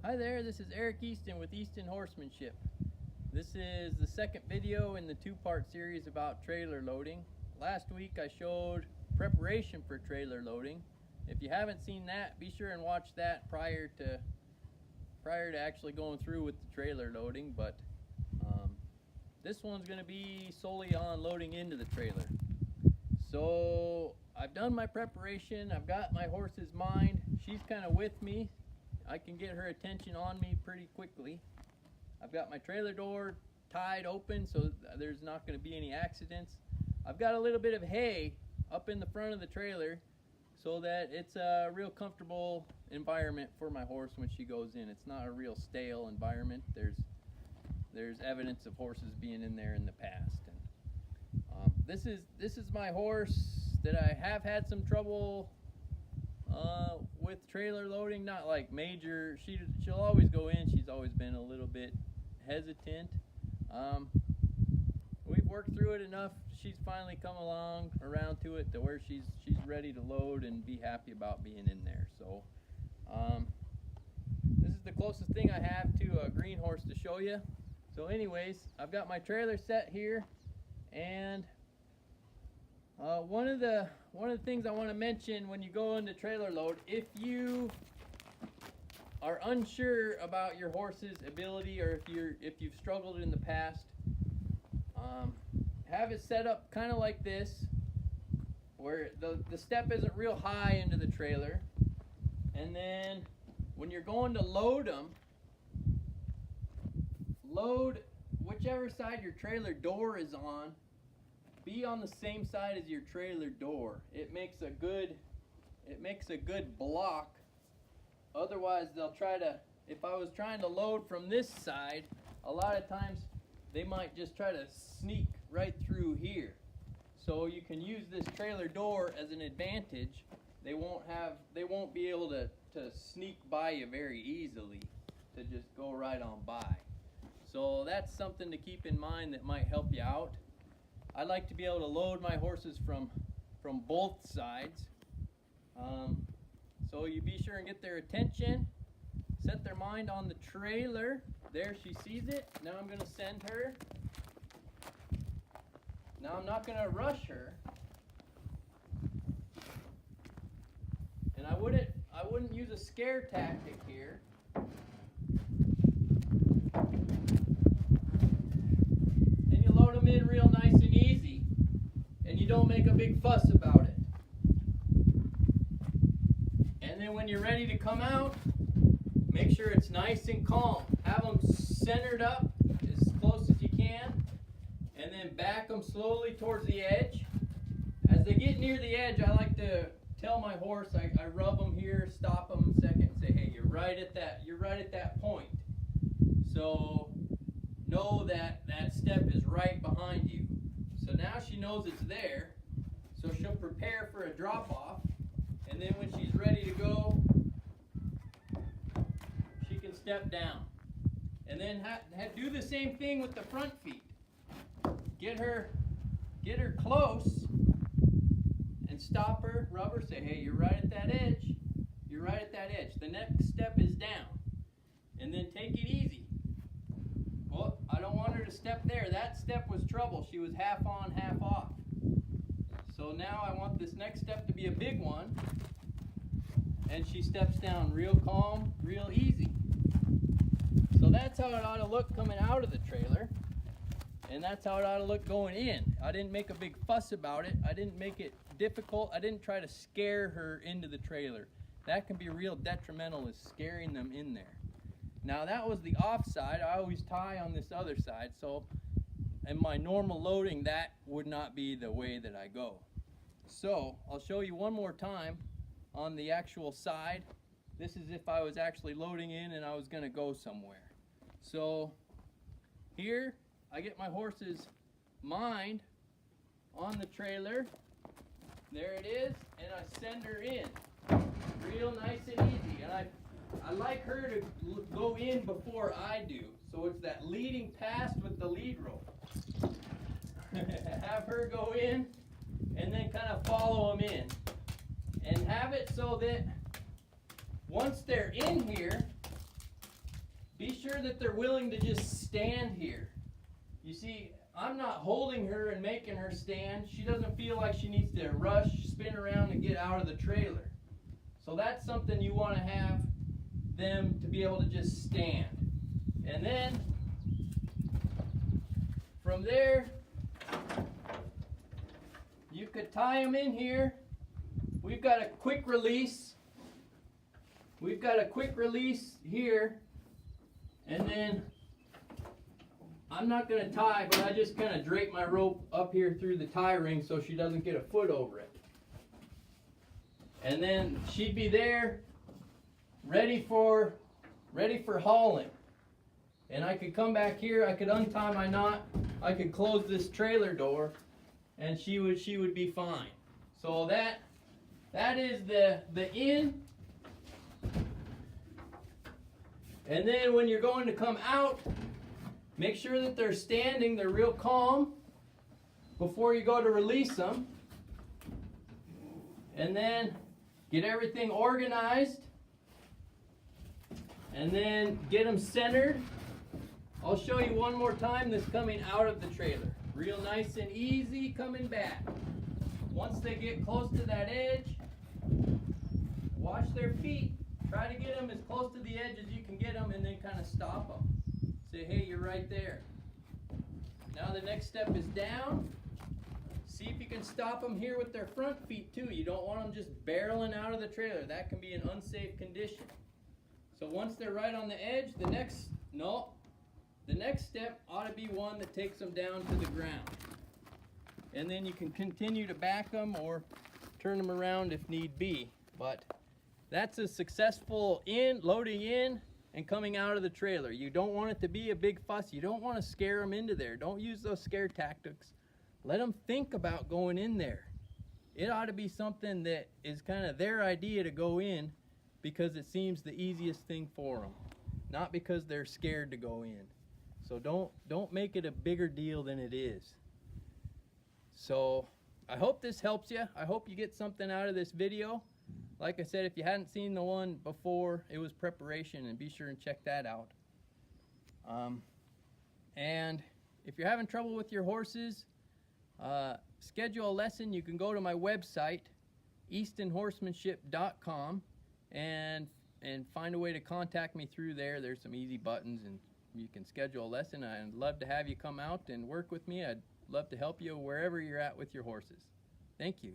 Hi there, this is Eric Easton with Easton Horsemanship. This is the second video in the two-part series about trailer loading. Last week I showed preparation for trailer loading. If you haven't seen that, be sure and watch that prior to actually going through with the trailer loading, but this one's going to be solely on loading into the trailer. So I've done my preparation, I've got my horse's mind, she's kind of with me. I can get her attention on me pretty quickly. I've got my trailer door tied open so there's not going to be any accidents. I've got a little bit of hay up in the front of the trailer so that it's a real comfortable environment for my horse when she goes in. It's not a real stale environment. There's evidence of horses being in there in the past. And this is my horse that I have had some trouble with trailer loading, not like major. She'll always go in. She's always been a little bit hesitant. We've worked through it enough. She's finally come around to it to where she's ready to load and be happy about being in there. So this is the closest thing I have to a green horse to show you. So anyways, I've got my trailer set here, and one of the things I want to mention when you go into trailer load, if you are unsure about your horse's ability, or if you've struggled in the past, have it set up kind of like this, where the step isn't real high into the trailer, and then when you're going to load them, load whichever side your trailer door is on. Be on the same side as your trailer door. It makes a good block. Otherwise they'll try to, if I was trying to load from this side, a lot of times they might just try to sneak right through here. So you can use this trailer door as an advantage. They won't be able to sneak by you very easily, to just go right on by. So that's something to keep in mind that might help you out. I like to be able to load my horses from both sides. So you be sure and get their attention, set their mind on the trailer. There, she sees it. Now I'm going to send her. Now I'm not going to rush her. And I wouldn't use a scare tactic here. And you load them in real nice and easy, and you don't make a big fuss about it. And then when you're ready to come out, make sure it's nice and calm. Have them centered up as close as you can, and then back them slowly towards the edge. As they get near the edge, I like to tell my horse, I rub them here, stop them a second, and say, hey, you're right at that point. So know that step is right behind you. So now she knows it's there, so she'll prepare for a drop off, and then when she's ready to go, she can step down. And then do the same thing with the front feet. Get her close and stop her, rub her, say, hey, you're right at that edge. You're right at that edge. The next step is down. And then take it easy. Well, I don't want her to step there. That step was trouble. She was half on, half off. So now I want this next step to be a big one. And she steps down real calm, real easy. So that's how it ought to look coming out of the trailer. And that's how it ought to look going in. I didn't make a big fuss about it. I didn't make it difficult. I didn't try to scare her into the trailer. That can be real detrimental, is scaring them in there. Now that was the off side. I always tie on this other side, so in my normal loading that would not be the way that I go. So I'll show you one more time on the actual side. This is if I was actually loading in and I was going to go somewhere. So here I get my horse's mind on the trailer. There it is, and I send her in real nice and easy. And I like her to go in before I do. So it's that leading pass with the lead rope. Have her go in and then kind of follow them in. And have it so that once they're in here, sure that they're willing to just stand here. You see, I'm not holding her and making her stand. She doesn't feel like she needs to rush, spin around, and get out of the trailer. So that's something you want to have them to be able to just stand. And then from there, you could tie them in here. We've got a quick release. We've got a quick release here. And then I'm not going to tie, but I just kind of drape my rope up here through the tie ring so she doesn't get a foot over it. And then she'd be there, ready for hauling. And I could come back here, I could untie my knot, I could close this trailer door, and she would be fine. So that is the in. And then when you're going to come out, make sure that they're standing, they're real calm before you go to release them. And then get everything organized. And then get them centered. I'll show you one more time this coming out of the trailer. Real nice and easy coming back. Once they get close to that edge, watch their feet. Try to get them as close to the edge as you can get them, and then kind of stop them. Say, hey, you're right there. Now the next step is down. See if you can stop them here with their front feet too. You don't want them just barreling out of the trailer. That can be an unsafe condition. So once they're right on the edge, the next step ought to be one that takes them down to the ground. And then you can continue to back them or turn them around if need be. But that's a successful loading in and coming out of the trailer. You don't want it to be a big fuss. You don't want to scare them into there. Don't use those scare tactics. Let them think about going in there. It ought to be something that is kind of their idea to go in because it seems the easiest thing for them, not because they're scared to go in. So don't make it a bigger deal than it is. So I hope this helps you. I hope you get something out of this video. Like I said, if you hadn't seen the one before, it was preparation, and be sure and check that out. And if you're having trouble with your horses, schedule a lesson. You can go to my website, eastonhorsemanship.com, and find a way to contact me through there. There's some easy buttons, and you can schedule a lesson. I'd love to have you come out and work with me. I'd love to help you wherever you're at with your horses. Thank you.